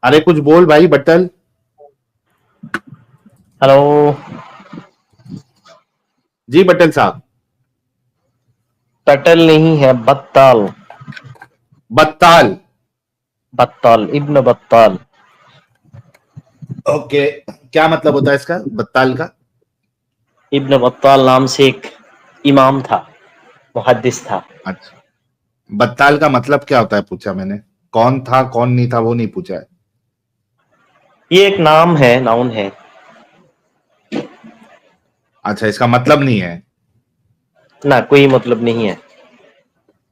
अरे कुछ बोल भाई बट्टल। हेलो। जी बट्टल साहब। पटल नहीं है, बत्ताल। बत्ताल। बत्ताल, इब्न बत्ताल। ओके, क्या मतलब होता है इसका बत्ताल का? इब्न बत्ताल नाम से एक इमाम था, मुहद्दिस था। अच्छा, बत्ताल का मतलब क्या होता है पूछा मैंने। कौन था कौन नहीं था वो नहीं पूछा है। ये एक नाम है, नाउन है। अच्छा, इसका मतलब नहीं है। ना, कोई मतलब नहीं है।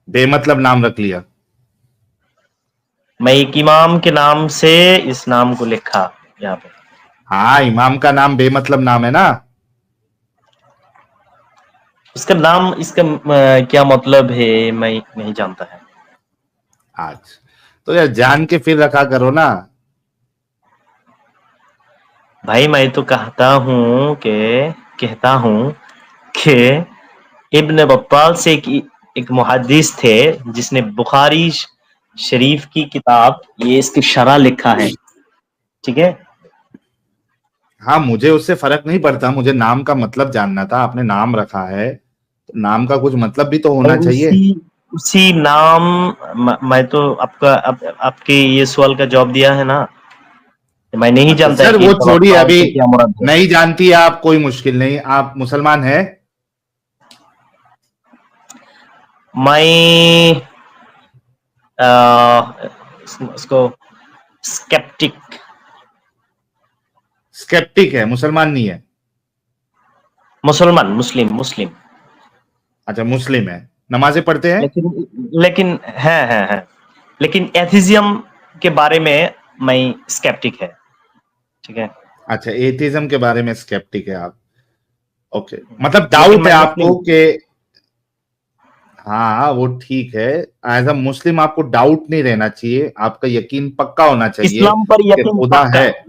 बेमतलब नाम रख लिया। मैं एक इमाम के नाम से इस नाम को लिखा यहाँ पे। हाँ, इमाम का नाम बेमतलब नाम है ना। इसका नाम, इसका क्या मतलब है मैं नहीं जानता है। आज तो यार जान के फिर रखा करो ना। भाई मैं तो कहता हूँ कि इब्न बत्ताल से एक मुहद्दिस थे जिसने बुखारी शरीफ की किताब, ये इसकी शरह लिखा है। ठीक है। हाँ, मुझे उससे फर्क नहीं पड़ता, मुझे नाम का मतलब जानना था। आपने नाम रखा है तो नाम का कुछ मतलब भी तो होना और चाहिए। उसी उसी नाम मैं तो आपके ये सवाल का जवाब दिया है ना। मैं नहीं अच्छा जानता है सर, कि वो इब्न छोड़िए बत्ताल अभी। से क्या मुराद है। नहीं जानती आप, कोई मुश्किल नहीं। आप मुसलमान है? मैं उसको स्केप्टिक। स्केप्टिक है, मुसलमान नहीं है। मुसलमान, मुस्लिम मुस्लिम। अच्छा, मुस्लिम है। नमाजें पढ़ते हैं? लेकिन है। लेकिन एथिज्म के बारे में मैं स्केप्टिक है। ठीक है। अच्छा, एथिज्म के बारे में स्केप्टिक है आप। ओके, मतलब लेकिन डाउट मैं है मुस्लिम आपको हूँ। कि हाँ वो ठीक है। एज अ मुस्लिम आपको डाउट नहीं रहना चाहिए, आपका यकीन पक्का होना चाहिए इस्लाम पर कि यकीन खुदा पक्का। है। तो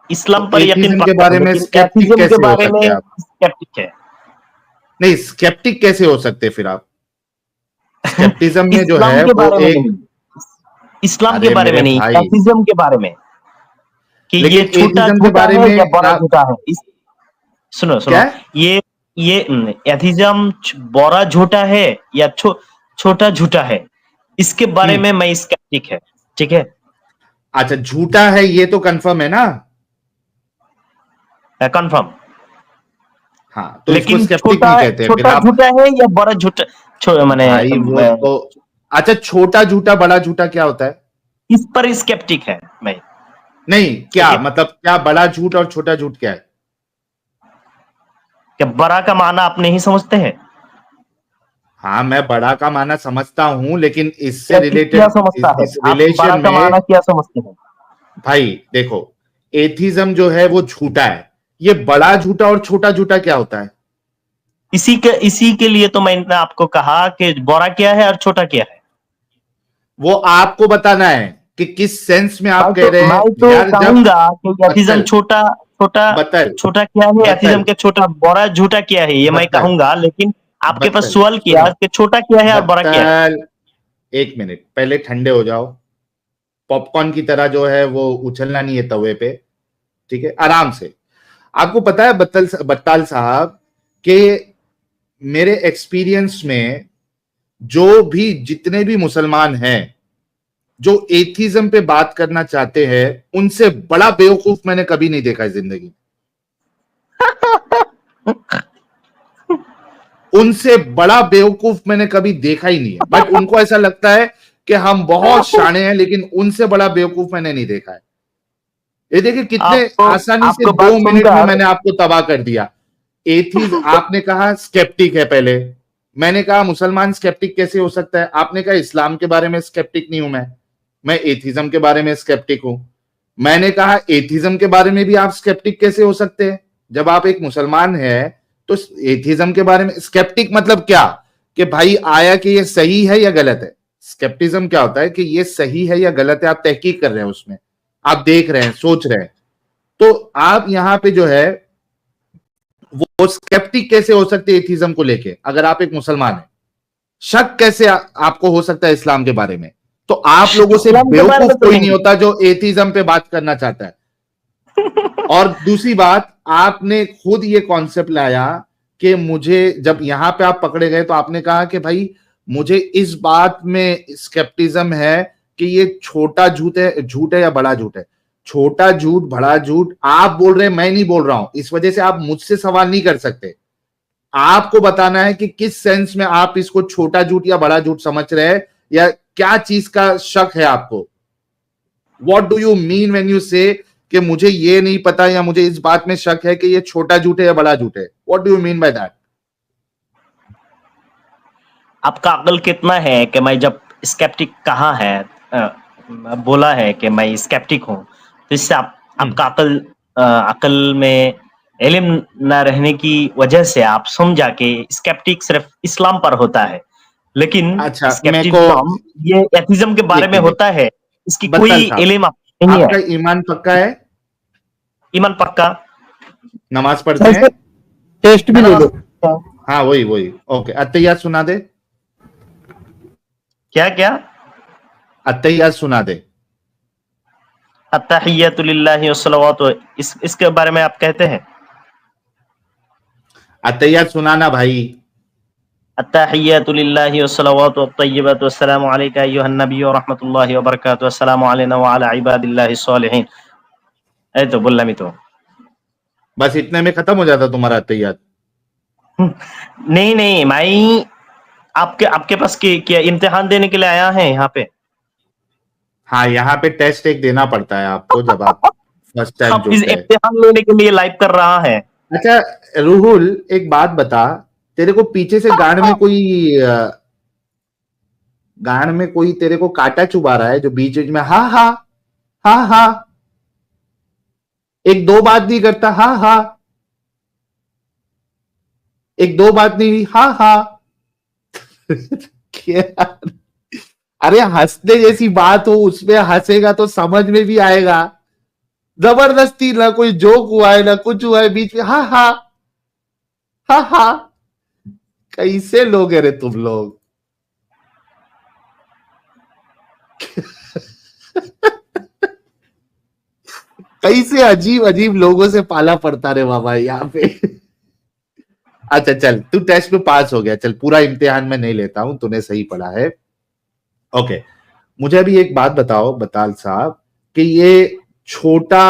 इस्लाम पर यकीन एथिज्म के पक्का, बारे में लेकिन स्केप्टिक एथिज्म के कैसे हो बारे में सकते हैं आप? स्केप्टिक है। नहीं, स्केप्टिक कैसे हो सकते फिर आप? स्केप्टिज्म में जो इस्लाम है के वो बारे में एक। नहीं, इस्लाम के अरे बारे में मेरे नहीं, भाई, एथिज्म के बारे में कि ये लेकिन छोटा एथिज्म के झूठा बारे है में या बड़ा आप झूठा है। सुनो क्या सुनो। है? ये ये एथिज्म बड़ा झूठा है या छोटा झूठा है, इसके बारे हम्म। में मैं स्केप्टिक है। ठीक है। अच्छा, झूठा है ये तो कंफर्म है ना। कंफर्म। हाँ, तो इसको लेकिन स्केप्टिक छोटा नहीं कहते फिर छोटा आप। झूठा है या बड़ा झूठा, माने भाई वो तो, अच्छा छोटा झूठा बड़ा झूठा क्या होता है? इस पर स्केप्टिक है मैं। नहीं, क्या ओके। मतलब, क्या बड़ा झूठ और छोटा झूठ क्या है? क्या बड़ा का माना आप नहीं समझते हैं? हाँ, मैं बड़ा का माना समझता हूं, लेकिन इससे क्या रिलेटेड समझता है इस आप, बड़ा रिलेशन का में। माना क्या समझते हैं? भाई देखो, एथिज्म जो है वो झूठा है। ये बड़ा झूठा और छोटा झूठा क्या होता है? इसी के लिए तो मैंने आपको कहा कि बड़ा क्या है और छोटा क्या है। वो आपको बताना है कि किस सेंस में मैं आप कह तो रहे मैं हैं तो यार। जब कहूंगा कि एथिज्म बत्तल छोटा छोटा बत्तल छोटा क्या है, एथिज्म बत्तल के छोटा बड़ा झूठा क्या है, ये मैं बत्तल कहूंगा। लेकिन आपके पास बत्तल सवाल किया सुनो। कि छोटा क्या है और बड़ा क्या है। बत्तल, एक मिनट पहले ठंडे हो जाओ। पॉपकॉर्न की तरह जो है वो उछलना नहीं है तवे पे। ठीक है, आराम से। आपको पता है बत्ताल साहब कि मेरे एक्सपीरियंस में जो भी जितने भी मुसलमान हैं जो एथिज्म पे बात करना चाहते हैं, उनसे बड़ा बेवकूफ मैंने कभी नहीं देखा है जिंदगी। उनसे बड़ा बेवकूफ मैंने कभी देखा ही नहीं है। बट उनको ऐसा लगता है कि हम बहुत शाणे हैं, लेकिन उनसे बड़ा बेवकूफ मैंने नहीं देखा है। ये देखिए कितने आपको आसानी से आपको बात 2 मिनट में सुनकर, मैंने आपको तबाह कर दिया। एथीज आपने कहा स्केप्टिक है पहले। मैंने कहा मुसलमान स्केप्टिक कैसे हो सकता है? आपने कहा इस्लाम के बारे में स्केप्टिक नहीं हूं मैं एथिज्म के बारे में स्केप्टिक हूं। मैंने कहा एथिज्म के बारे में भी आप स्केप्टिक कैसे हो सकते हैं? जब आप एक मुसलमान हैं तो एथिज्म के बारे में स्केप्टिक मतलब क्या? कि भाई आया कि ये सही है या गलत है। स्केप्टिज्म क्या होता है कि ये सही है या गलत है, आप तहकीक कर रहे हैं उसमें, आप देख रहे हैं, सोच रहे हैं। तो आप यहां पे जो है वो स्केप्टिक कैसे हो सकते हैं एथिज्म को लेके? अगर आप एक मुसलमान हैं, शक कैसे आपको हो सकता है इस्लाम के बारे में? तो आप लोगों से इस्लाम के बारे में बेवकूफ तो कोई नहीं। नहीं होता जो एथिज्म पे बात करना चाहता है। और दूसरी बात, आपने खुद ये कॉन्सेप्ट लाया कि मुझे, जब यहां पे आप पकड़े गए तो आपने कहा कि भाई मुझे इस बात में स्केप्टिज्म है कि ये छोटा झूठ है या बड़ा झूठ है। छोटा झूठ बड़ा झूठ आप बोल रहे हैं, मैं नहीं बोल रहा हूं, इस वजह से आप मुझसे सवाल नहीं कर सकते। आपको बताना है कि किस सेंस में आप इसको छोटा झूठ या बड़ा झूठ समझ रहे हैं, या क्या चीज का शक है आपको। What do you mean when you से कि मुझे ये नहीं पता या मुझे इस बात में शक है कि ये छोटा झूठ है या बड़ा झूठ है। What do you mean by that? आपका अकल कितना है कि मैं जब स्केप्टिक कहा है, बोला है कि मैं स्केप्टिक हूं, तो इससे आपका अकल में इल्म न रहने की वजह से आप समझा कि स्केप्टिक सिर्फ इस्लाम पर होता है, लेकिन अच्छा, मेरे को स्केप्टिज्म ये एथिज्म के बारे एक में मिनट, होता है, इसकी कोई बत्ताल साहब, इल्म आपको नहीं है। आपका ईमान पक्का है? ईमान पक्का। नमाज पढ़ते हैं? टेस्ट भी ले लो। हाँ वही वही, ओके। अत्तहियात सुना दे, क्या क्या? अत्तहियात सुना दे। अत्तहिय्यतु लिल्लाहि वस्सलावातु, इसके बारे में आप कहते हैं? अत्तहियात सुनाना भाई। अत्तहिय्यतु लिल्लाहि वस्सलावातु वत्तय्यिबातु वस्सलामु अलैका अय्युहन नबिय्यु व रहमतुल्लाहि व बरकातुहू वस्सलामु अलैना व अला इबादिल्लाहि स्सॉलिहीन। এই তো বললাম ही तो। बस इतने में खत्म हो जाता तुम्हारा अत्तहियात? नहीं नहीं, मैं आपके आपके पास क्या इम्तिहान देने के लिए आया है यहाँ पे? हाँ, यहाँ पे टेस्ट एक देना पड़ता है आपको जब आप फर्स्ट टाइम आप इस जुड़ते हैं। इम्तिहान लेने के लिए लाइव कर रहा है। अच्छा रूहुल, एक बात बता, तेरे को पीछे से गांड में कोई तेरे को कांटा चुभा रहा है जो बीच बीच में हा हा हा हा, एक दो बात नहीं करता, हा हा, एक दो बात नहीं हुई, हा हा। क्या? अरे हंसने जैसी बात हो उसमें हंसेगा तो समझ में भी आएगा। जबरदस्ती ना कोई जोक हुआ है ना कुछ हुआ है, बीच में हा हा हा हा। कैसे लोग हैं रे तुम लोग? कैसे अजीब अजीब लोगों से पाला पड़ता रे बाबा यहाँ पे। अच्छा चल, तू टेस्ट में पास हो गया, चल पूरा इम्तिहान में नहीं लेता हूं, तूने सही पढ़ा है। ओके, मुझे अभी एक बात बताओ बताल साहब, कि ये छोटा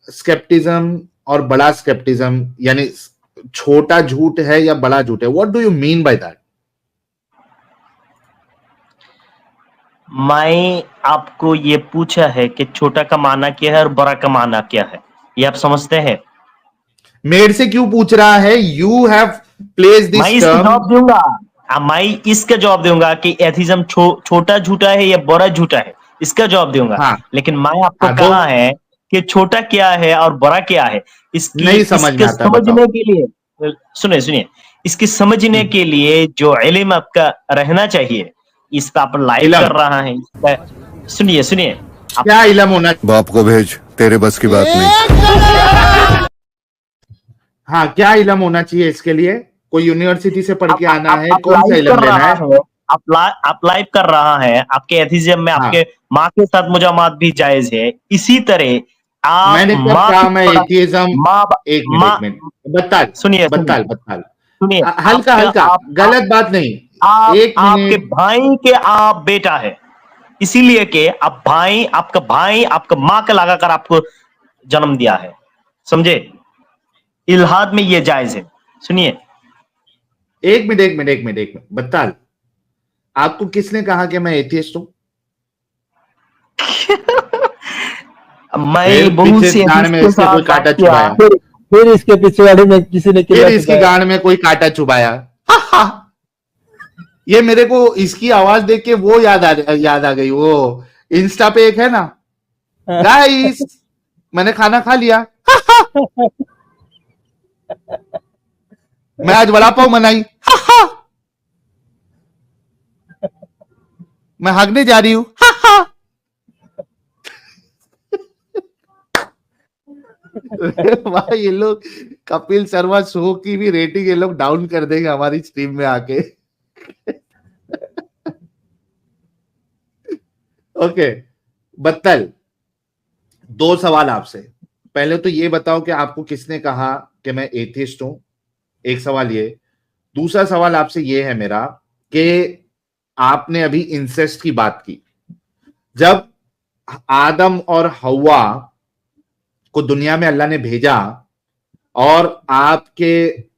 स्केप्टिज्म और बड़ा स्केप्टिज्म, यानी छोटा झूठ है या बड़ा झूठ है, what do you mean by that? मैं आपको ये पूछा है कि छोटा का माना क्या है और बड़ा का माना क्या है, ये आप समझते हैं? मेरे से क्यों पूछ रहा है? यू हैव प्लेस मैं दिस इसका टर्म। जवाब दूंगा। मैं इसका जवाब दूंगा कि एथिज्म छोटा झूठा है या बड़ा झूठा है, इसका जवाब दूंगा। हाँ लेकिन मैं आपको हाँ, दो। कहा है कि छोटा क्या है और बड़ा क्या है, नहीं समझ में इसके आता, बताओ। समझने के लिए सुनिए सुनिए, इसकी समझने के लिए जो इल्म आपका रहना चाहिए, इस पर आप लाइव इलम, कर रहा है इसका। सुनिए सुनिए, आप क्या इलम होना? बाप को भेज, तेरे बस की बात नहीं। हाँ, क्या इलम होना चाहिए इसके लिए? कोई यूनिवर्सिटी से पढ़ के आना है? आप कौन सा लाइव इलम कर लेना रहा है? है, आप लाइव कर रहा है, आपके एथिज्म में हाँ, आपके माँ के साथ मुजामात भी जायज है। इसी तरह आप मैंने कब माँ कहा की मैं पढ़ा एथिज्म? माँ एक मिनट माँ एक मिनट, बत्ताल सुनिए बत्ताल सुनिए बत्ताल, सुनिए, हल्का आपका हल्का, गलत बात नहीं। आप एक आपके मिनट। भाई के आप बेटा है, इसीलिए कि आप भाई आपका माँ के लगाकर आपको जन्म दिया है, समझे? इल्हाद में ये जायज है। सुनिए, एक मिनट एक मिनट एक मिनट एक मिनट, बत्ताल, आपको किसने कहा कि मैं एथियस्ट हूं? फिर मैं बहुत पीछे से गाड़ एथिस्ट में के इसके साथ कोई बात कांटा किया। चुभाया? फिर इसके पिछले वाले में किसी ने फिर किला इसकी चुकाया। गाड़ में कोई कांटा चुभाया? हा, हा। ये मेरे को इसकी आवाज देख के वो याद आ गई, वो इंस्टा पे एक है ना, गाइस मैंने खाना खा लिया, हा, हा। मैं आज वड़ा पाव बनाई, हा, हा। मैं हगने जा रही हूं, हा, हा। भाई ये लोग कपिल शर्मा शो की भी रेटिंग ये लोग डाउन कर देंगे हमारी स्ट्रीम में आके। ओके बत्तल, दो सवाल आपसे। पहले तो ये बताओ कि आपको किसने कहा कि मैं एथिस्ट हूं, एक सवाल ये। दूसरा सवाल आपसे ये है मेरा कि आपने अभी इंसेस्ट की बात की। जब आदम और हवा को दुनिया में अल्लाह ने भेजा और आपके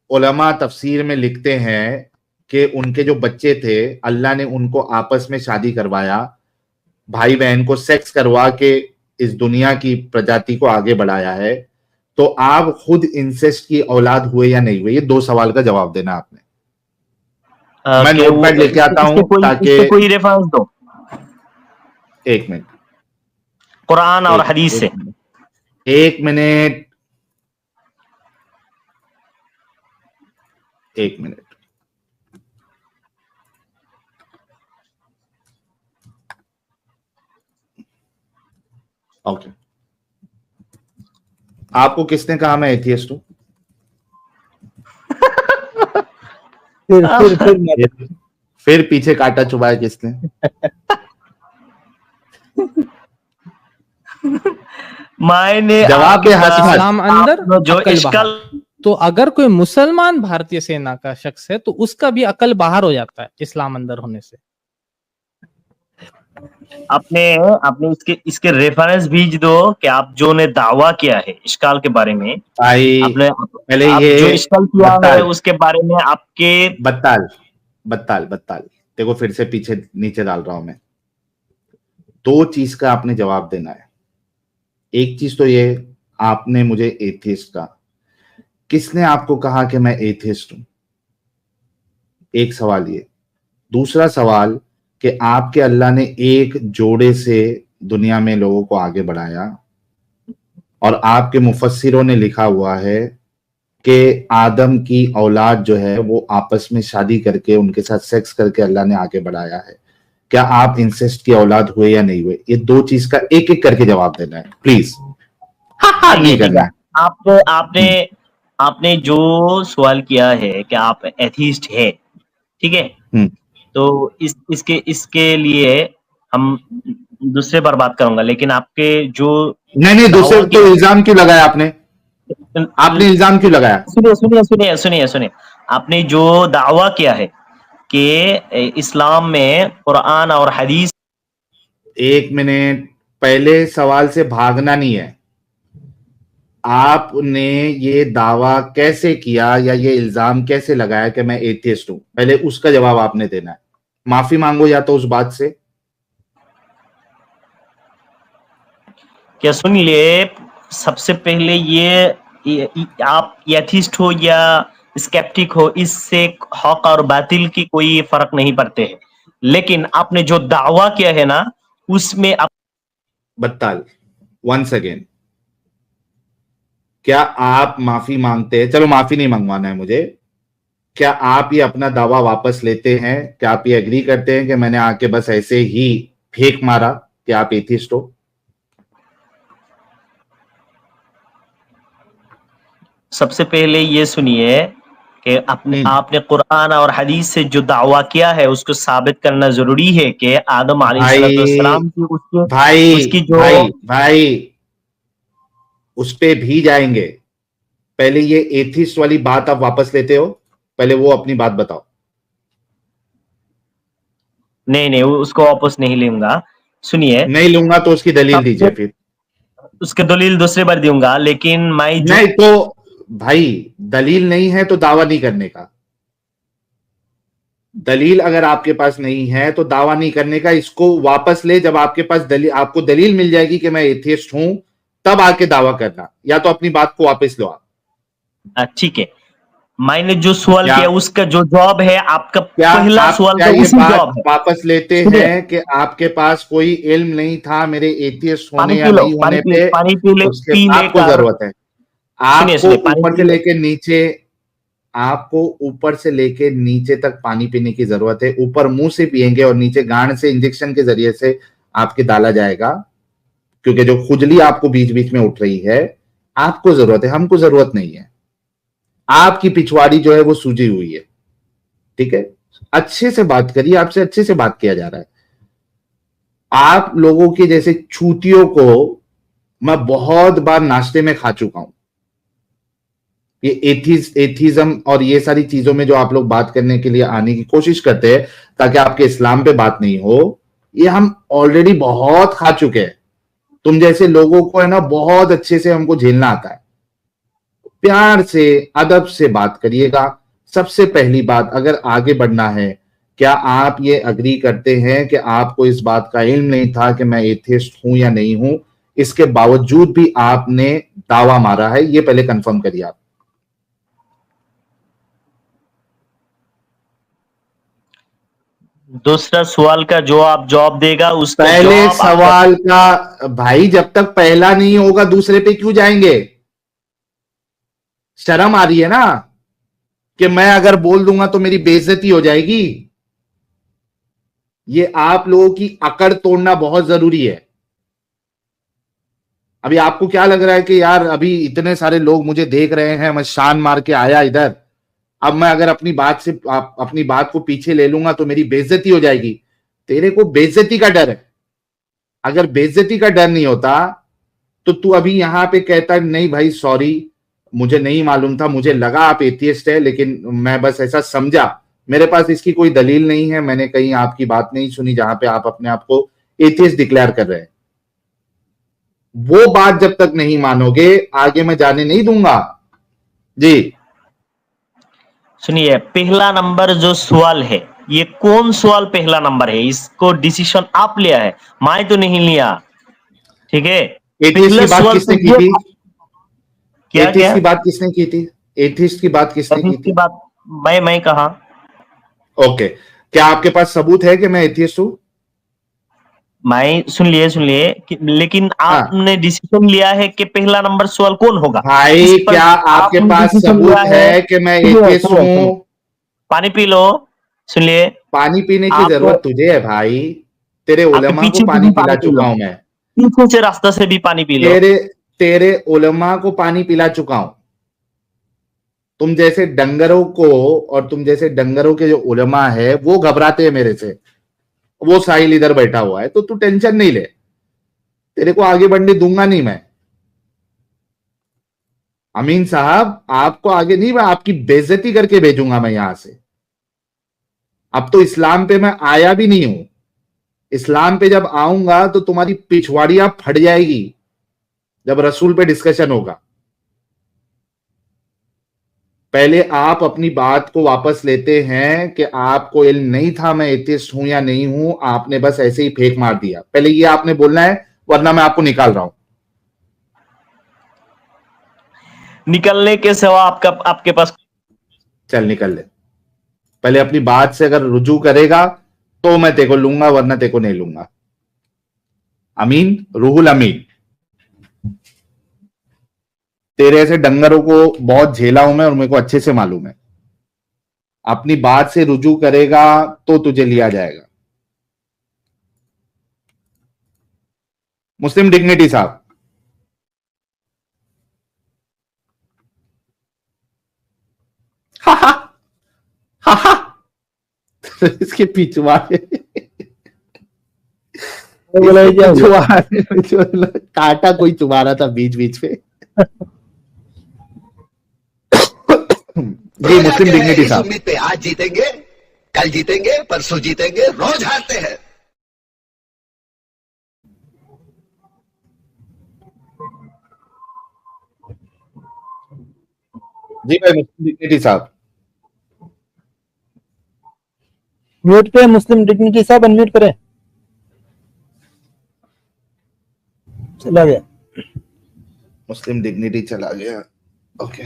उलमा तफसीर में लिखते हैं कि उनके जो बच्चे थे अल्लाह ने उनको आपस में शादी करवाया, भाई बहन को सेक्स करवा के इस दुनिया की प्रजाति को आगे बढ़ाया है, तो आप खुद इंसेस्ट की औलाद हुए या नहीं हुए? ये दो सवाल का जवाब देना आपने। मैं कि वो नोटपैड लेके आता हूं ताकि इसके कोई रेफरेंस दो एक मिनट, कुरान और हदीस से। एक मिनट, एक मिनट। ओके, आपको किसने कहा मैं एथियस्ट हूं? फिर पीछे काटा चुभाया किसने? मैंने जवाब दे हंस मत। इस्लाम अंदर जो अकल इश्कल बाहर। तो अगर कोई मुसलमान भारतीय सेना का शख्स है तो उसका भी अकल बाहर हो जाता है इस्लाम अंदर होने से। आपने आपने इसके रेफरेंस भेज दो कि आप जो ने दावा किया है इश्काल के बारे में। भाई आपने पहले आप ये जो इश्काल किया है बत्ताल उसके बारे में आपके बत्ताल बत्ताल बत्ताल देखो, फिर से पीछे नीचे डाल रहा हूं मैं। दो चीज का आपने जवाब देना है। एक चीज तो ये, आपने मुझे एथिस्ट कहा, किसने आपको कहा कि मैं एथिस्ट हूं? एक सवाल ये। दूसरा सवाल कि आपके अल्लाह ने एक जोड़े से दुनिया में लोगों को आगे बढ़ाया और आपके मुफस्सिरों ने लिखा हुआ है कि आदम की औलाद जो है वो आपस में शादी करके उनके साथ सेक्स करके अल्लाह ने आगे बढ़ाया है। क्या आप इंसेस्ट की औलाद हुए या नहीं हुए? ये दो चीज का एक एक करके जवाब देना है प्लीज। नहीं करना है। आपने आपने जो सवाल किया है कि आप एथीस्ट है, ठीक है, तो इसके लिए हम दूसरे बार बात करूंगा, लेकिन आपके जो नहीं, दूसरे तो इल्जाम क्यों लगाया आपने? आपने इल्जाम क्यों लगाया? सुनिए, आपने जो दावा किया है कि इस्लाम में कुरान और हदीस। एक मिनट, पहले सवाल से भागना नहीं है। आपने ये दावा कैसे किया या ये इल्जाम कैसे लगाया कि मैं एथियस्ट हूं? पहले उसका जवाब आपने देना है। माफी मांगो या तो उस बात से। क्या सुनिए, सबसे पहले ये आप एथिस्ट हो या स्केप्टिक हो, इससे हक और बातिल की कोई फर्क नहीं पड़ते है, लेकिन आपने जो दावा किया है ना उसमें आप बत्ताल, वंस अगेन, क्या आप माफी मांगते हैं? चलो माफी नहीं मंगवाना है मुझे। क्या आप ये अपना दावा वापस लेते हैं? क्या आप ये एग्री करते हैं कि मैंने आके बस ऐसे ही फेंक मारा कि आप एथिस्ट हो? सबसे पहले ये सुनिए कि आपने कुरान और हदीस से जो दावा किया है उसको साबित करना जरूरी है कि आदम अलैहिस्सलाम की उसकी जो भाई उस पे भी जाएंगे। पहले ये एथिस्ट वाली बात आप वापस लेते हो? पहले वो अपनी बात बताओ। नहीं, उसको वापस नहीं लूंगा। सुनिए, नहीं लूंगा तो उसकी दलील दीजिए। फिर उसके दलील दूसरी बार दूंगा, लेकिन मैं जो नहीं तो भाई, दलील नहीं है तो दावा नहीं करने का। दलील अगर आपके पास नहीं है तो दावा नहीं करने का। इसको वापस ले, जब आपके पास दलील, आपको दलील मिल जाएगी कि मैं एथियस्ट हूं, तब आके दावा करना, या तो अपनी बात को वापस लो आप। ठीक है, मैंने जो सवाल किया उसका जो जवाब है आपका क्या पहला आप सवाल क्या का ये उसी बात जवाब है। वापस लेते हैं कि आपके पास कोई इल्म नहीं था मेरे एथियस्ट होने या नहीं होने पे? पानी पी ले, आपको जरूरत है। आपको ऊपर से लेके नीचे, आपको ऊपर से लेके नीचे तक पानी पीने की जरूरत है। ऊपर मुंह से पिएंगे और नीचे गांड से इंजेक्शन के जरिए से आपके डाला जाएगा, क्योंकि जो खुजली आपको बीच बीच में उठ रही है आपको जरूरत है, हमको जरूरत नहीं है। आपकी पिछवाड़ी जो है वो सूजी हुई है। ठीक है, अच्छे से बात करिए, आपसे अच्छे से बात किया जा रहा है। आप लोगों के जैसे छूतियों को मैं बहुत बार नाश्ते में खा चुका हूं। ये एथिज्म और ये सारी चीजों में जो आप लोग बात करने के लिए आने की कोशिश करते हैं ताकि आपके इस्लाम पे बात नहीं हो, ये हम ऑलरेडी बहुत खा चुके हैं। तुम जैसे लोगों को है ना बहुत अच्छे से हमको झेलना आता है। प्यार से अदब से बात करिएगा। सबसे पहली बात, अगर आगे बढ़ना है, क्या आप ये अग्री करते हैं कि आपको इस बात का इल्म नहीं था कि मैं एथिस्ट हूं या नहीं हूं, इसके बावजूद भी आपने दावा मारा है? ये पहले कंफर्म करिए आप। दूसरा सवाल का जवाब देगा उसका पहले जवाब सवाल का भाई, जब तक पहला नहीं होगा दूसरे पे क्यों जाएंगे? शर्म आ रही है ना कि मैं अगर बोल दूंगा तो मेरी बेइज्जती हो जाएगी। ये आप लोगों की अकड़ तोड़ना बहुत जरूरी है। अभी आपको क्या लग रहा है कि यार अभी इतने सारे लोग मुझे देख रहे हैं, मैं शान मार के आया इधर, अब मैं अगर अपनी बात को पीछे ले लूंगा तो मेरी बेइज्जती हो जाएगी। तेरे को बेइज्जती का डर है। अगर बेइज्जती का डर नहीं होता तो तू अभी यहां पे कहता नहीं भाई सॉरी, मुझे नहीं मालूम था, मुझे लगा आप एथियस्ट है, लेकिन मैं बस ऐसा समझा, मेरे पास इसकी कोई दलील नहीं है, मैंने कहीं आपकी बात नहीं सुनी जहां पे आप अपने आप को एथियस्ट डिक्लेयर कर रहे हैं। वो बात जब तक नहीं मानोगे आगे मैं जाने नहीं दूंगा। जी सुनिए, पहला नंबर जो सवाल है, ये कौन सवाल पहला नंबर है? इसको डिसीजन आप लिया है, मैं तो नहीं लिया, ठीक है? एथियस्ट की बात किसने की थी? क्या एथियस्ट की बात किसने की थी? एथियस्ट की बात किसने की थी? बात मैं कहा। ओके, क्या आपके पास सबूत है कि मैं एथियस्ट हूं? मैं सुन लिए लेकिन आपने डिसीजन लिया है कि पहला नंबर सवाल कौन होगा। भाई क्या आपके पास सबूत है कि मैं एथियस्ट हूं? पानी पी लो। सुन लिए, पानी पीने की जरूरत तुझे है भाई, तेरे उलमा को पानी पिला चुका हूं मैं। पीछे से रास्ता से भी पानी पी लो। तेरे उलमा को पानी पिला चुका हूं। तुम जैसे डंगरों को और तुम जैसे डंगरों के जो उलमा है वो घबराते हैं मेरे से। वो साहिल इधर बैठा हुआ है, तो तू टेंशन नहीं ले, तेरे को आगे बढ़ने दूंगा नहीं मैं। अमीन साहब, आपको आगे नहीं, मैं आपकी बेइज्जती करके भेजूंगा मैं यहां से। अब तो इस्लाम पे मैं आया भी नहीं हूं। इस्लाम पे जब आऊंगा तो तुम्हारी पिछवाड़ियां फट जाएगी जब रसूल पे डिस्कशन होगा। पहले आप अपनी बात को वापस लेते हैं कि आपको इल्म नहीं था मैं एथियस्ट हूं या नहीं हूं, आपने बस ऐसे ही फेंक मार दिया। पहले ये आपने बोलना है, वरना मैं आपको निकाल रहा हूं। निकलने के सिवा आपके पास। चल निकल ले। पहले अपनी बात से अगर रुजू करेगा तो मैं तेको लूंगा, वरना तेको नहीं लूंगा। अमीन, रूहुल अमीन, तेरे ऐसे डंगरों को बहुत झेला हूं मैं और मेरे को अच्छे से मालूम है। अपनी बात से रुजू करेगा तो तुझे लिया जाएगा। मुस्लिम डिग्निटी साहब, इसके पिछवाड़े काटा कोई चुबा रहा था बीच बीच में। जी मुस्लिम डिग्निटी साहब, उम्मीद पे आज जीतेंगे, कल जीतेंगे, परसों जीतेंगे, रोज हारते हैं। जी भाई मुस्लिम डिग्निटी साहब, म्यूट पे मुस्लिम डिग्निटी साहब, अनम्यूट करें। चला गया मुस्लिम डिग्निटी चला गया। ओके,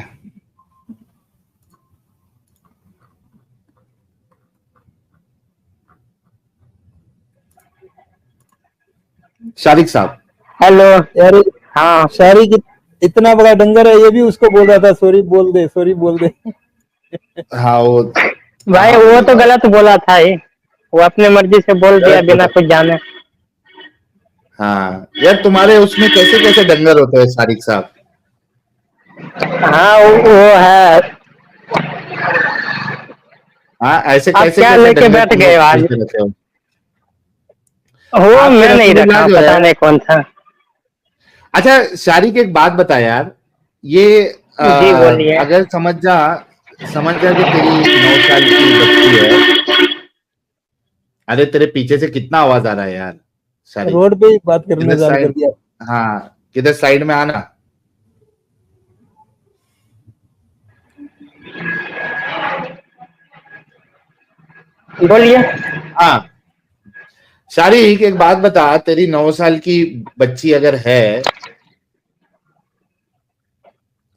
शारिक साहब। हेलो यार, हाँ शारी की इतना बड़ा डंगर है, ये भी उसको बोल रहा था सॉरी बोल दे, सॉरी बोल दे। हाँ वो भाई वो तो गलत बोला था ही, वो अपने मर्जी से बोल दिया बिना कुछ जाने। हाँ यार, तुम्हारे उसमें कैसे कैसे डंगर होते हैं शारिक साहब? हाँ वो है। हाँ ऐसे आप कैसे क्या कैसे लेके डंगर बैठ तुम गए लोग आज? पालते रहते हो? वो आपके मैं नहीं रसूलुल्लाह रखा, जो पता है। नहीं कौन था। अच्छा शारिक एक बात बता यार, ये जी बोलिए। अगर समझ जा कि तेरी 9 साल की बच्ची है। अरे तेरे पीछे से कितना आवाज आ रहा है यार शारिक। रोड पे ही बात करना किधर चालू कर साइड, दिया। हाँ किधर साइड में आना। बोलिए। हाँ शारिक एक बात बता, तेरी 9 साल की बच्ची अगर है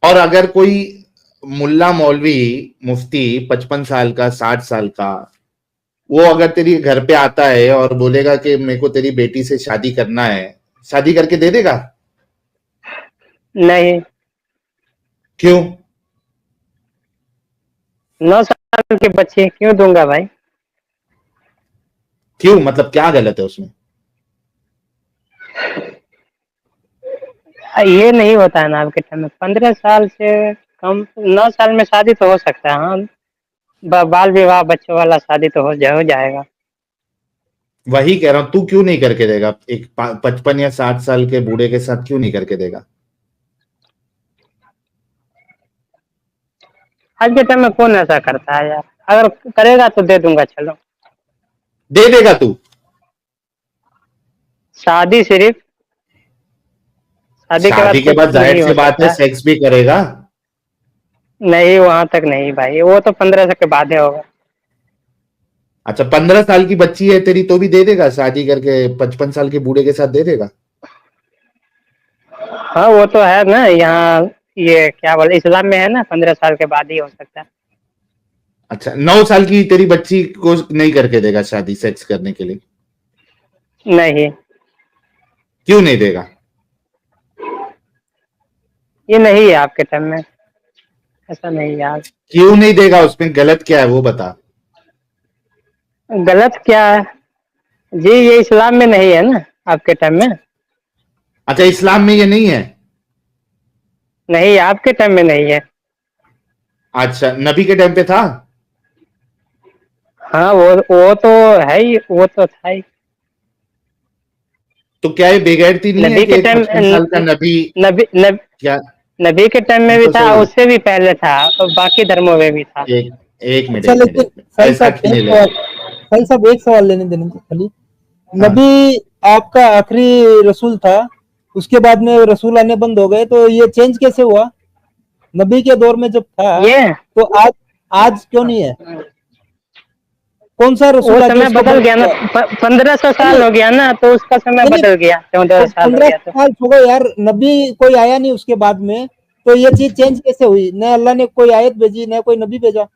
और अगर कोई मुल्ला मौलवी मुफ्ती 55 साल का 60 साल का, वो अगर तेरी घर पे आता है और बोलेगा कि मेरे को तेरी बेटी से शादी करना है, शादी करके दे देगा? नहीं, क्यों? 9 साल के बच्चे क्यों दूंगा भाई? क्यों मतलब क्या गलत है उसमें? ये नहीं होता है ना आपके टाइम में। 15 साल से कम, 9 साल में शादी तो हो सकता है। हाँ, बाल विवाह बच्चों वाला शादी तो हो जाएगा। वही कह रहा हूं, तू क्यों नहीं करके देगा? एक 55 या 60 साल के बूढ़े के साथ क्यों नहीं करके देगा? आज के टाइम में कौन ऐसा करता है यार? अगर करेगा तो दे दूंगा, चलो। दे देगा तू? शादी सिर्फ शादी के बाद शादी के बाद कुछ जाहिर नहीं सी हो बात है सकता है। सेक्स भी करेगा। नहीं, वहां तक नहीं भाई, वो तो 15 के बाद ही होगा। अच्छा 15 साल की बच्ची है तेरी तो भी दे देगा शादी करके? 55 साल के बूढ़े के साथ दे देगा? हाँ, वो तो है ना यहाँ। ये क्या बोले, इस्लाम में है ना, 15 साल के बाद ही हो सकता है। अच्छा 9 साल की तेरी बच्ची को नहीं करके देगा शादी सेक्स करने के लिए? नहीं, क्यों नहीं देगा? ये नहीं है आपके टाइम में, ऐसा नहीं है यार। क्यों नहीं देगा? उसमें गलत क्या है वो बता। गलत क्या है जी? ये इस्लाम में नहीं है ना आपके टाइम में। अच्छा इस्लाम में ये नहीं है? नहीं, आपके टाइम में नहीं है। अच्छा नबी के टाइम पे था? हाँ, वो तो है ही, वो तो था ही। तो क्या ये बेगैरती नहीं है नबी कि के एक टाइम 55 साल का नबी? नबी क्या? नबी के टाइम में भी तो था, सही, उससे भी पहले था, और बाकी धर्मों में भी था। एक एक मिनट अच्छा एक मिनट लेकिन एक मिनट, साहिल ऐसा साहब क्यों एक नहीं ले? सवाल, साहिल साहब एक सवाल लेने देने दो खाली। हाँ। नबी आपका आखिरी रसूल था, उसके बाद में रसूल आने बंद हो गए, तो ये चेंज कैसे हुआ? नबी के दौर में जब था ये तो आज आज क्यों नहीं है? कौन सा वो रसूल आ गया समय उसको बदल बंद गया ना। किया? 1500 साल नहीं हो गया ना, तो उसका समय नहीं बदल गया। 14 साल हो 15 गया तो। साल छोड़ो यार, नबी कोई आया नहीं उसके बाद में, तो ये चीज चेंज कैसे हुई? न अल्लाह ने कोई आयत भेजी, न कोई नबी भेजा।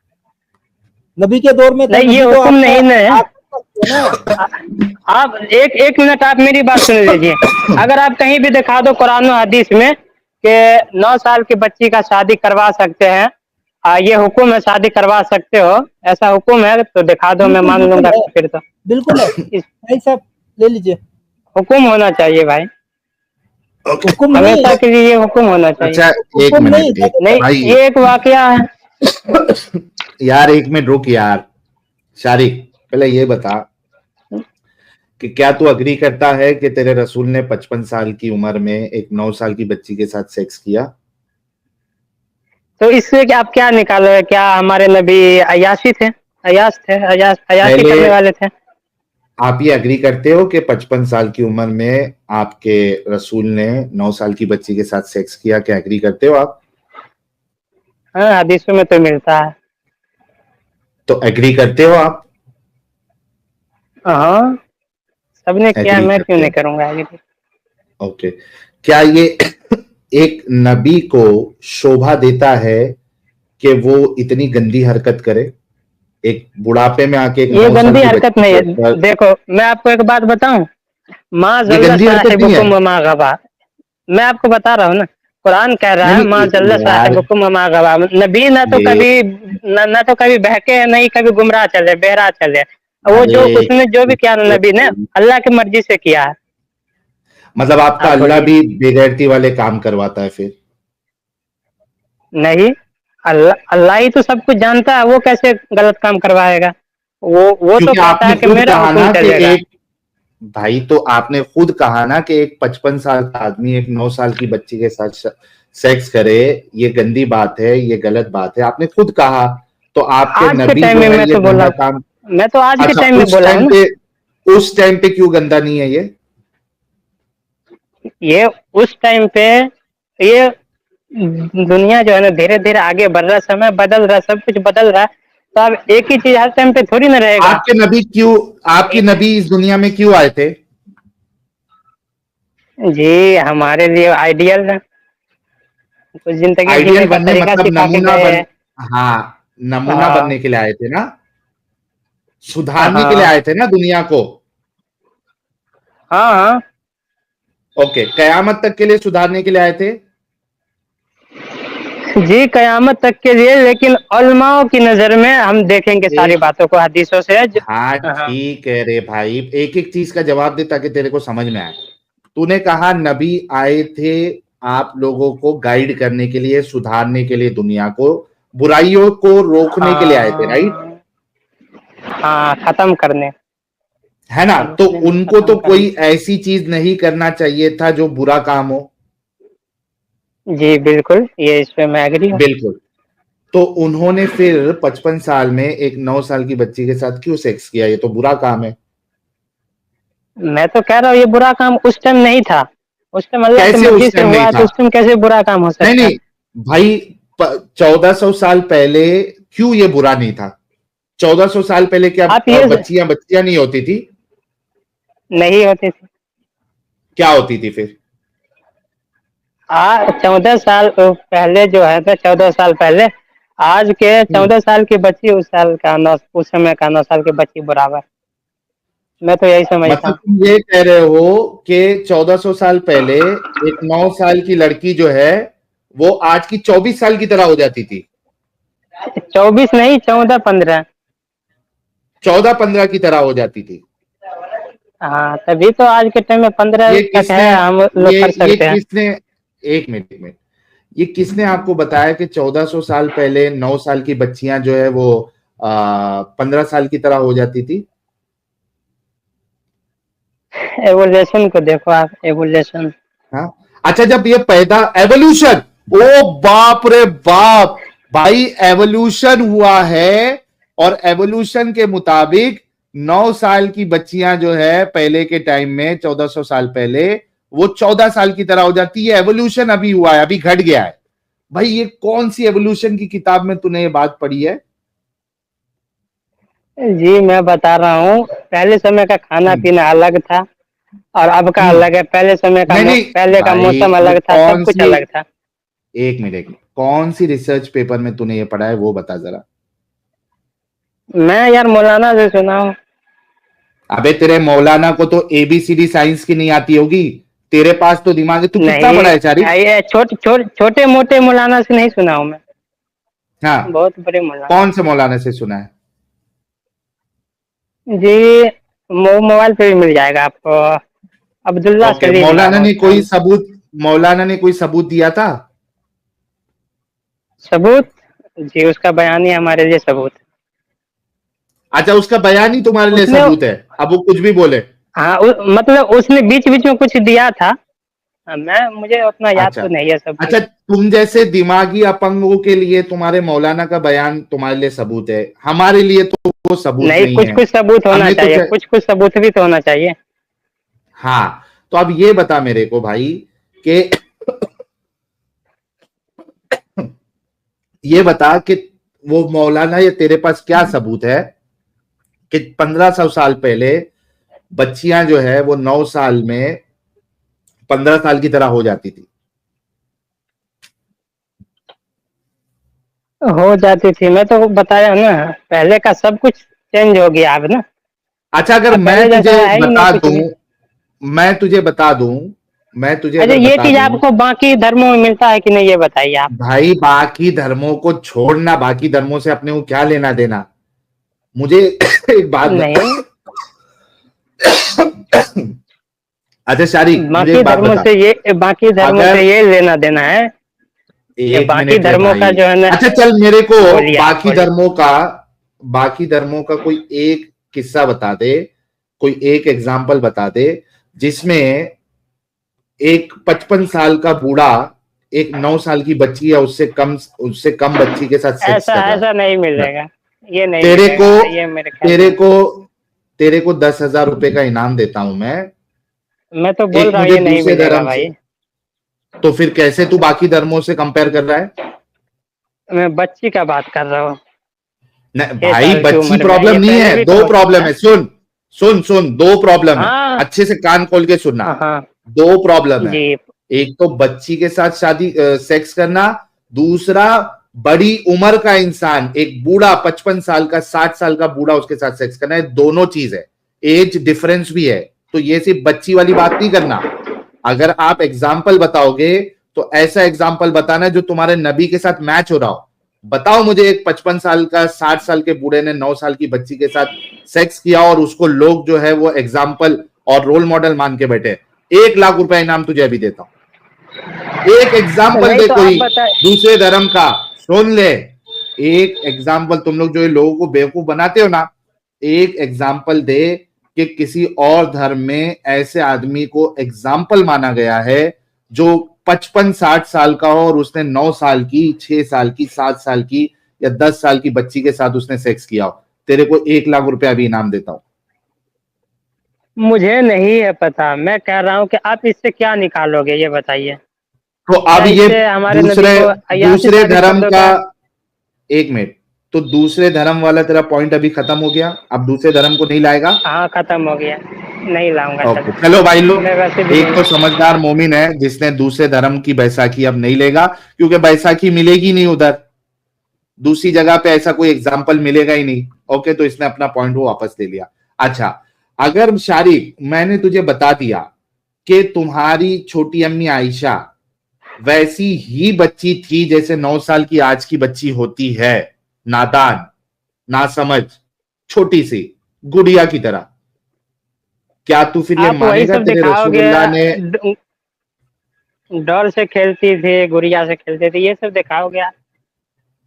नबी के दौर में था, नहीं, ये नबी तो हुक्म आपका नहीं ना है। आपका था ना। आप एक एक मिनट, आप मेरी बात सुन लीजिए। अगर आप कहीं भी दिखा दो कुरान और हदीस में कि 9 साल की बच्ची का शादी करवा सकते हैं, ये हुक्म है, शादी करवा सकते हो, ऐसा हुक्म है तो दिखा दो, मैं बिल्कुल मान बिल्कुल लूंगा है, फिर तो। बिल्कुल है। इस भाई साहब ले लीजिए। हुक्म होना चाहिए भाई, हुक्म नहीं, हमेशा के लिए ये हुक्म होना चाहिए। अच्छा एक हुक्म नहीं मिनट, एक नहीं, भाई, ये एक वाकया है। यार एक मिनट रुक यार। शारिक पहले ये बता कि क्या तू अग्री करता है कि तेरे रसूल ने 55 साल की उम्र में एक 9 साल की बच्ची के साथ सेक्स किया? तो इससे आप क्या निकालोगे? क्या हमारे नबी अयाशी थे? अयाशी पहले करने वाले थे? आप ये अग्री करते हो कि 55 साल की उम्र में आपके रसूल ने 9 साल की बच्ची के साथ सेक्स किया? क्या अग्री करते हो आप? हाँ, हदीसों में तो मिलता है। तो एग्री करते हो आप? हाँ, सबने किया, एग्री मैं क्यों करते नहीं हो, करूंगा आगे? ओके। क्या ये एक नबी को शोभा देता है कि वो इतनी गंदी हरकत करे? एक बुढ़ापे में आके एक ये 9 साल गंदी की हरकत बच्ची नहीं के है। ऊपर, देखो, मैं आपको एक बात बताऊं, माँ ये जल्ला गंदी हरकत नहीं है? साहिबुकुम वमा गवा। मैं आपको बता रहा हूँ ना, कुरान कह रहा है, नहीं माँ जल्ला नहीं यार, साहिबुकुम वमा गवा। नबी ना तो ये कभी न तो कभी बहके, नहीं कभी गुमराह चले, बहरा चले। वो अरे जो उसने जो भी किया ना नबी ने, अल्लाह की मर्जी से किया है। मतलब आपका आप अल्लाह बोलिए। भी बेगैरती वाले काम करवाता है फिर? नहीं, अल्लाह अल्लाह ही तो सब कुछ जानता है, वो कैसे गलत काम करवाएगा? वो तो क्योंकि कहता आपने है कि खुद मेरा कहा हुक्म ना कि चलेगा। एक भाई तो आपने खुद कहा ना कि एक 55 साल का आदमी एक 9 साल की बच्ची के साथ सेक्स करे, ये गंदी बात है, ये गलत बात है, आपने खुद कहा। तो आपके आज के नबी टाइम जो में है मैं ये तो बोला, गंदा काम। मैं तो आज के अच्छा, टाइम में बोला हूँ ना। उस टाइम पे क्यों गंदा नहीं है ये? ये उस टाइम पे, ये दुनिया जो है ना धीरे धीरे आगे बढ़ रहा, समय बदल रहा, सब कुछ बदल रहा है, तो अब एक ही चीज हर टाइम पे थोड़ी ना रहेगा। आपके नबी इस दुनिया में क्यों आए थे? जी हमारे लिए आइडियल है, कुछ जिंदगी आइडियल जीने का बनने तरीका मतलब सिखा के गए हैं। हाँ, नमूना हाँ बनने के लिए आए थे ना, सुधारने के लिए हाँ आए थे ना दुनिया को। हाँ हाँ ओके, कयामत तक के लिए सुधारने के लिए आए थे। जी, कयामत तक के लिए, लेकिन उलमाओं की नजर में हम देखेंगे सारी एक बातों को हदीसों से हाँ हाँ ठीक है रे भाई, एक एक चीज का जवाब दे ताकि तेरे को समझ में आए। तूने कहा नबी आए थे आप लोगों को गाइड करने के लिए, सुधारने के लिए, दुनिया को बुराइयों को रोकने के लिए आए थे, राइट? हाँ, खत्म करने, है ना? तो मुस्लिम उनको खत्म तो करने। कोई ऐसी चीज नहीं करना चाहिए था जो बुरा काम हो। जी बिल्कुल, ये इस पे मैं एग्री हूँ। बिल्कुल। तो उन्होंने फिर 55 साल में एक 9 साल की बच्ची के साथ क्यों सेक्स किया? ये तो बुरा काम है। मैं तो कह रहा हूँ ये बुरा काम उस टाइम नहीं था, उस टाइम अल्लाह की कैसे मर्जी उस से टाइम हुआ नहीं है, था? तो उस टाइम कैसे बुरा काम हो नहीं सकता है? नहीं भाई, 1400 साल पहले क्यों ये बुरा नहीं था? 1400 साल पहले क्या आप ये बच्चियां बच्चियां नहीं होती थी? नहीं होती थी। क्या होती थी फिर? 14 साल पहले जो है ना, 14 साल पहले, आज के 14 साल की बच्ची उस साल का 9, उस समय का 9 साल की बच्ची बराबर। मैं तो यही समझता मतलब हूँ। तुम ये कह रहे हो कि 1400 साल पहले एक 9 साल की लड़की जो है वो आज की 24 साल की तरह हो जाती थी? 24 नहीं, 14-15। 14-15 की तरह हो जाती थी? हाँ, तभी तो आज के टाइम में 15 ये तक किसने है, हम लोग कर ये सकते हैं। किसने एक मिनट, ये किसने आपको बताया कि 1400 साल पहले 9 साल की बच्चियां जो है वो 15 साल की तरह हो जाती थी? एवोल्यूशन को देखो आप, एवोल्यूशन। हाँ, अच्छा, जब ये पैदा एवोल्यूशन, ओ बाप रे बाप, भाई एवोल्यूशन हुआ है और एवोल्यूशन के मुताबिक 9 साल की बच्चियां जो है पहले के टाइम में 1400 साल पहले वो 14 साल की तरह हो जाती है। एवोल्यूशन अभी हुआ है, अभी घट गया है। भाई ये कौन सी एवोल्यूशन की किताब में तूने ये बात पढ़ी है? जी मैं बता रहा हूँ, पहले समय का खाना पीना अलग था और अब का हम्म अलग है। पहले समय का नहीं नहीं पहले का भाई, मौसम ये अलग था, सब कौन कुछ सी, अलग था। एक मिनट, कौन सी रिसर्च पेपर में तूने ये पढ़ा है वो बता जरा। मैं यार मौलाना से सुना हूँ। अबे तेरे मौलाना को तो एबीसीडी साइंस की नहीं आती होगी, तेरे पास तो दिमाग है। तू कितना नहीं, बड़ा है चारी? ये छोटे मोटे मौलाना से नहीं सुना हूँ मैं, हाँ, बहुत बड़े मौलाना। कौन से मौलाना से सुना है? जी मोबाइल पे भी मिल जाएगा आपको, अब्दुल्ला ओके, सलीम नाम है उसका। मौलाना ने कोई सबूत दिया था? सबूत? जी उसका बयान ही हमारे लिए सबूत। अच्छा, उसका बयान ही तुम्हारे लिए उसने, सबूत है, अब वो कुछ भी बोले? हाँ मतलब उसने बीच बीच में कुछ दिया था। मैं, मुझे उतना याद अच्छा तो नहीं है सब कुछ। अच्छा, तुम जैसे दिमागी अपंगों के लिए तुम्हारे मौलाना का बयान तुम्हारे लिए सबूत है, हमारे लिए तो वो सबूत नहीं, नहीं कुछ है। कुछ सबूत होना हमें तो चाहिए, कुछ कुछ सबूत भी तो होना चाहिए। हाँ, तो अब ये बता मेरे को भाई कि ये बता कि वो मौलाना, या तेरे पास क्या सबूत है कि 1500 साल पहले बच्चियां जो है वो 9 साल में 15 साल की तरह हो जाती थी? हो जाती थी, मैं तो बताया ना, पहले का सब कुछ चेंज हो गया अब ना। अच्छा, अगर अब पहले जैसा है ही नहीं कुछ भी। मैं तुझे बता दूं, मैं तुझे अच्छा, अगर ये बता चीज दूं, आपको बाकी धर्मों में मिलता है कि नहीं, ये बताइए आप। भाई बाकी धर्मों को छोड़ना, बाकी धर्मों से अपने को क्या लेना देना? मुझे एक बात नहीं, अच्छा शारी, मुझे बाकी एक बात धर्मों बता। से ये, बाकी धर्मों अगर से ये लेना देना है कि एक बाकी मिनट रे धर्मों का भाई, जो है ना। अच्छा चल मेरे को बोलिए आप, बोलिए। बाकी धर्मों का कोई एक किस्सा बता दे कोई एक एग्जाम्पल बता दे जिसमें एक 55 साल का बूढ़ा एक 9 साल की बच्ची या उससे कम बच्ची के साथ सेक्स ऐसा कर रहा है। ऐसा नहीं मिलेगा, ये नहीं तेरे मिलेगा, को ये मेरे ख्याल तेरे में। को तेरे को 10,000 रुपए का इनाम देता हूं मैं तो बोल एक रहा हूँ मुझे ये नहीं दूसरे मिलेगा धर्म भाई। से, तो फिर कैसे तू बाकी धर्मों से कंपेयर कर रहा है? मैं बच्ची का बात कर रहा हूँ। नहीं 6 भाई, साल की बच्ची उम्र में, प्रॉब्लम ये नहीं पहले है, भी दो तो हो प्रॉब्लम सकता है। सुन दो प्रॉब्लम है, हाँ। अच्छे से कान खोल के सुनना। हाँ दो प्रॉब्लम है, जी। एक तो बच्ची के साथ सेक्स करना, दूसरा बड़ी उम्र का इंसान, एक बूढ़ा 55 साल का 60 साल का बूढ़ा उसके साथ सेक्स करना है। दोनों चीज है, एज डिफरेंस भी है। तो ये सिर्फ बच्ची वाली बात नहीं करना। अगर आप एग्जाम्पल बताओगे तो ऐसा एग्जाम्पल बताना जो तुम्हारे नबी के साथ मैच हो रहा हो। बताओ मुझे एक 55 साल का 60 साल के बूढ़े ने 9 साल की बच्ची के साथ सेक्स किया और उसको लोग जो है वो एग्जाम्पल और रोल मॉडल मान के बैठे। 1 लाख रुपए इनाम तुझे अभी देता हूं। एक एग्जाम्पल नहीं दे तो आप कोई बताए। दूसरे धर्म का, सुन ले। एक एग्जाम्पल, तुम लोग जो ये लोगों को बेवकूफ बनाते हो ना, एक एग्जाम्पल दे कि किसी और धर्म में ऐसे आदमी को एग्जाम्पल माना गया है जो 55-60 साल का हो और उसने 9 साल की, 6 साल की, 7 साल की या 10 साल की बच्ची के साथ उसने सेक्स किया हो। तेरे को 1 लाख रुपया भी इनाम देता हूं। मुझे नहीं है पता, मैं कह रहा हूँ कि आप इससे क्या निकालोगे ये बताइए। तो अब क्या ये इससे हमारे नबी दूसरे को अय्याशी दूसरे साबित कर धर्म दोगे? का, एक मिनट, तो दूसरे धर्म वाला तेरा पॉइंट अभी खत्म हो गया, अब दूसरे धर्म को नहीं लाएगा? हाँ खत्म हो गया, नहीं लाऊंगा। ओके चलो भाई लोग, मैं वैसे भी एक नहीं। तो समझदार मोमिन है जिसने दूसरे धर्म की बैसाखी अब नहीं लेगा, क्योंकि बैसाखी मिलेगी नहीं उधर, दूसरी जगह पे ऐसा कोई एग्जाम्पल मिलेगा ही नहीं। ओके, तो इसने अपना पॉइंट वो वापस ले लिया। अच्छा, अगर शारिक मैंने तुझे बता दिया कि तुम्हारी छोटी अम्मी आयशा वैसी ही बच्ची थी जैसे 9 साल की आज की बच्ची होती है, नादान, नासमझ, छोटी सी गुड़िया की तरह, क्या तू फिर ये आप वही मानेगा सब तेरे दिखाओगे, रसूलुल्लाह ने? डॉल से खेलती थी, गुड़िया से खेलते थे, ये सब दिखाओगे आप?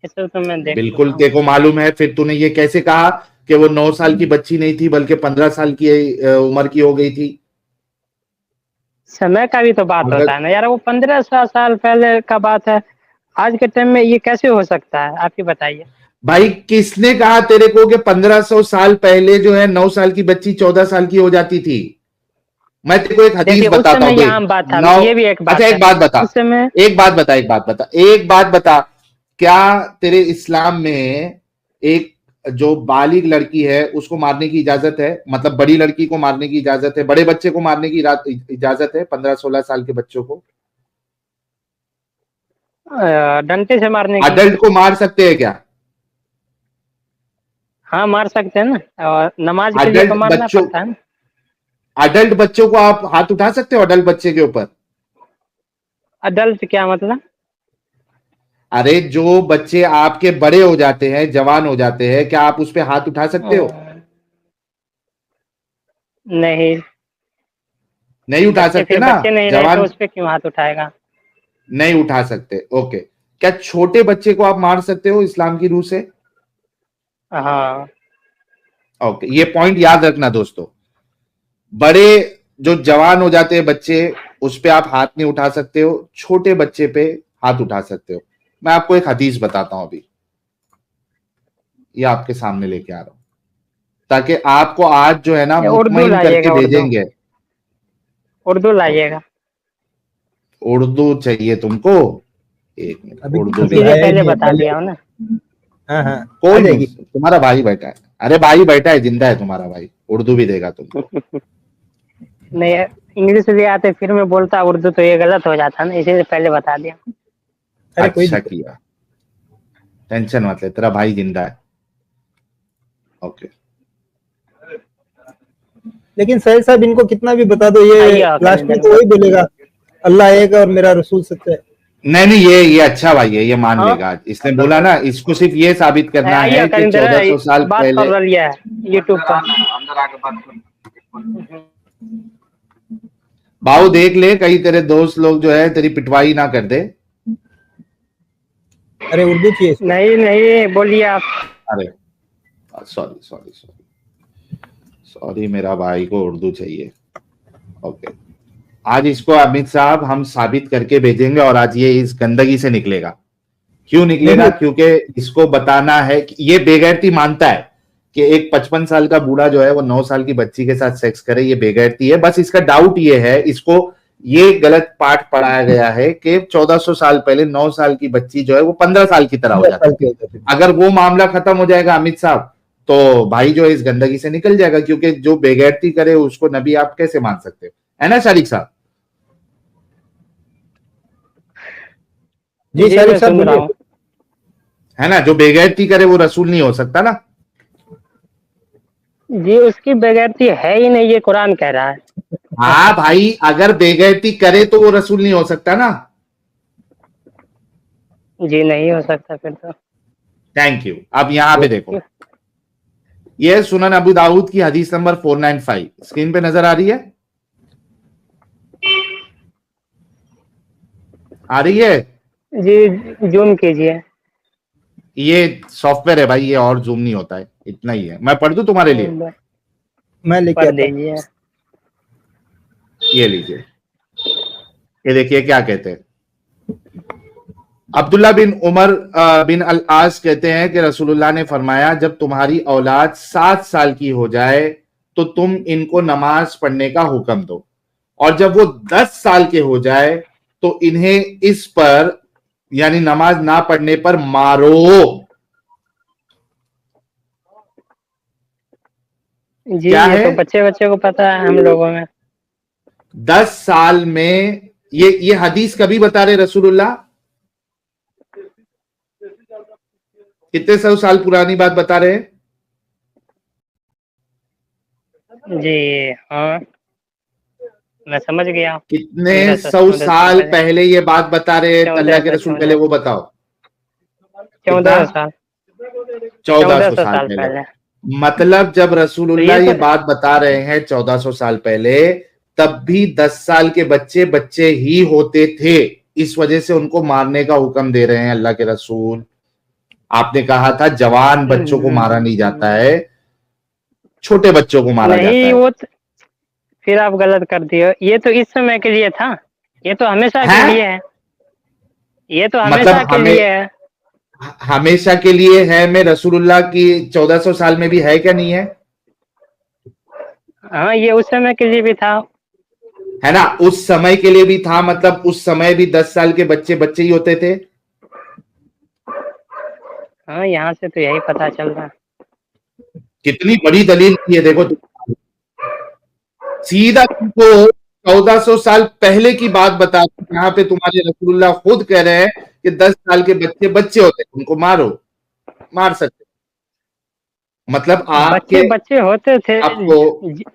ये सब तो मैं देख बिल्कुल चुका हूँ। तेरे को मालूम है, फिर तूने ये कैसे कहा कि वो 9 साल की बच्ची नहीं थी बल्कि 15 साल की उम्र की हो गई थी? समय का भी तो बात अगर होता है ना यार, वो 15 साल पहले का बात है, आज के टाइम में ये कैसे हो सकता है, आप ही बताइए। भाई किसने कहा तेरे को कि 1500 साल पहले जो है 9 साल की बच्ची 14 साल की हो जाती थी? मैं तेरे को एक हदीस देखिए उस बताता हूँ समय ये देख। आम बात था, 9, ये भी एक बात अच्छा है। एक बात बता, उस समय क्या तेरे इस्लाम में एक जो बालिग लड़की है उसको मारने की इजाजत है? मतलब बड़ी लड़की को मारने की इजाजत है, बड़े बच्चे को मारने की इजाजत है 15-16 साल के बच्चों को? डंडे से मारने की? अडल्ट को मार सकते हैं क्या? हाँ मार सकते हैं ना, और नमाज के लिए तो अडल्ट मारना बच्चों पड़ता है ना। अडल्ट बच्चों को आप हाथ उठा सकते हो अडल्ट बच्चे के ऊपर? अडल्ट क्या मतलब? अरे जो बच्चे आपके बड़े हो जाते हैं, जवान हो जाते हैं, क्या आप उस पे हाथ उठा सकते हो? नहीं, नहीं उठा बच्चे सकते फिर ना, बच्चे नहीं रहे तो जवान उस पे क्यों हाथ उठाएगा? नहीं उठा सकते। ओके, क्या छोटे बच्चे को आप मार सकते हो इस्लाम की रूह से? हाँ। ओके, ये पॉइंट याद रखना दोस्तों। बड़े जो जवान हो जाते हैं बच्चे, उस पे आप हाथ नहीं उठा सकते हो, छोटे बच्चे पे हाथ उठा सकते हो। मैं आपको एक हदीस बताता हूं अभी, ये आपके सामने लेके आ रहा हूं ताकि आपको आज जो है ना उर्दू मुतमईन करके लाइएगा, भेजेंगे। उर्दू लाइएगा। उर्दू चाहिए तुमको? एक मिनट, अभी उर्दू भी इसीलिए है पहले नहीं, बता दिया हो ना। हाँ हाँ आ कौन? जाएगी। तुम्हारा भाई बैठा है। अरे भाई बैठा है, जिंदा है तुम्हारा भाई, उर्दू भी देगा तुमको। नहीं, इंग्लिश ले आते फिर मैं बोलता उर्दू तो ये गलत हो जाता ना, इसीलिए पहले बता दिया। अरे कोई अच्छा दिक्कत किया, टेंशन मत ले, तेरा भाई जिंदा है। ओके, लेकिन सही साहब इनको कितना भी बता दो, आइए ये आकर लास्ट में इधर। तो वही बोलेगा अल्लाह एक और मेरा रसूल सच्चा है। नहीं ये अच्छा भाई है, ये मान हाँ? लेगा। इसने बोला ना, इसको सिर्फ ये साबित करना आइए है कि आकर इधर, 1400 साल बात पहले। कर रही है यूट्यूब पर। बाबू देख ले, कहीं तेरे दोस्त लोग जो है तेरी पिटवाई ना कर दे। अरे उर्दू चाहिए इसको। नहीं नहीं, बोलिए आप। अरे सॉरी सॉरी सॉरी सॉरी, मेरा भाई को उर्दू चाहिए। ओके, आज इसको अमित साहब हम साबित करके भेजेंगे और आज ये इस गंदगी से निकलेगा। क्यों निकलेगा? क्योंकि इसको बताना है कि ये बेगैरती मानता है कि एक 55 साल का बूढ़ा जो है वो 9 साल की बच्ची के साथ सेक्स करे, ये बेगैरती है। बस इसका डाउट ये है, इसको ये गलत पाठ पढ़ाया गया है कि 1400 साल पहले 9 साल की बच्ची जो है वो 15 साल की तरह हो जाती है। अगर वो मामला खत्म हो जाएगा अमित साहब, तो भाई जो है इस गंदगी से निकल जाएगा, क्योंकि जो बेगैरती करे उसको नबी आप कैसे मान सकते हो, है ना शारिक साहब? जी जी, शारिक मैं साहब सुन रहा बोलिए। हूँ। है ना, जो बेगैरती करे वो रसूल नहीं हो सकता ना। जी, उसकी बेगैरती है ही नहीं, ये कुरान कह रहा है। हाँ भाई, अगर बेगैरती करे तो वो रसूल नहीं हो सकता ना। जी, नहीं हो सकता फिर तो। Thank you. अब यहां पे देखो, ये सुनन अबू दाऊद की हदीस नंबर 495 स्क्रीन पे नजर आ रही है? आ रही है? जी, जूम कीजिए। ये सॉफ्टवेयर है भाई, ये और जूम नहीं होता है, इतना ही है। मैं पढ़ दूं तुम्हारे लिए? मैं लेके पढ़ आता हूँ। दीजिए। ये लीजिए, ये देखिए क्या कहते हैं। अब्दुल्ला बिन उमर बिन अल आस कहते हैं कि रसूलुल्लाह ने फरमाया, जब तुम्हारी औलाद 7 साल की हो जाए तो तुम इनको नमाज पढ़ने का हुक्म दो, और जब वो 10 साल के हो जाए तो इन्हें इस पर यानी नमाज ना पढ़ने पर मारो। जी, क्या ये है? तो बच्चे बच्चे को पता है, हम लोगों में। 10 साल में ये हदीस कभी बता रहे रसूलुल्लाह? कितने 100 साल पुरानी बात बता रहे हैं? जी हाँ, मैं समझ गया। कितने 100 1500 साल पहले ये बात बता रहे हैं? 1400 अल्लाह के रसूल पहले वो बताओ। 1400 साल 1400 साल पहले। मतलब जब रसूलुल्लाह तो ये बात बता रहे हैं 1400 साल पहले, तब भी 10 साल के बच्चे बच्चे ही होते थे। इस वजह से उनको मारने का हुक्म दे रहे हैं अल्लाह के रसूल। आपने कहा था जवान बच्चों को मारा नहीं जाता है, छोटे बच्चों को मारा जाता नहीं, है। वो फिर आप गलत कर दिए। ये तो इस समय के लिए था, ये तो हमेशा के लिए है। ये तो हमेशा मतलब के लिए है। हमेशा के लिए है में रसूलुल्लाह की 1400 साल में भी है क्या नहीं है? हाँ, ये उस समय के लिए भी था। है ना, उस समय के लिए भी था, मतलब उस समय भी 10 साल के बच्चे बच्चे ही होते थे। हाँ, यहाँ से तो यही पता चल रहा है। कितनी बड़ी दलील की है देखो, सीधा तुमको 1400 साल पहले की बात बता दी, यहाँ पे तुम्हारे रसूलुल्लाह खुद कह रहे हैं कि 10 साल के बच्चे बच्चे होते हैं, उनको मारो, मार सकते। मतलब बच्चे आपके बच्चे होते थे। आपको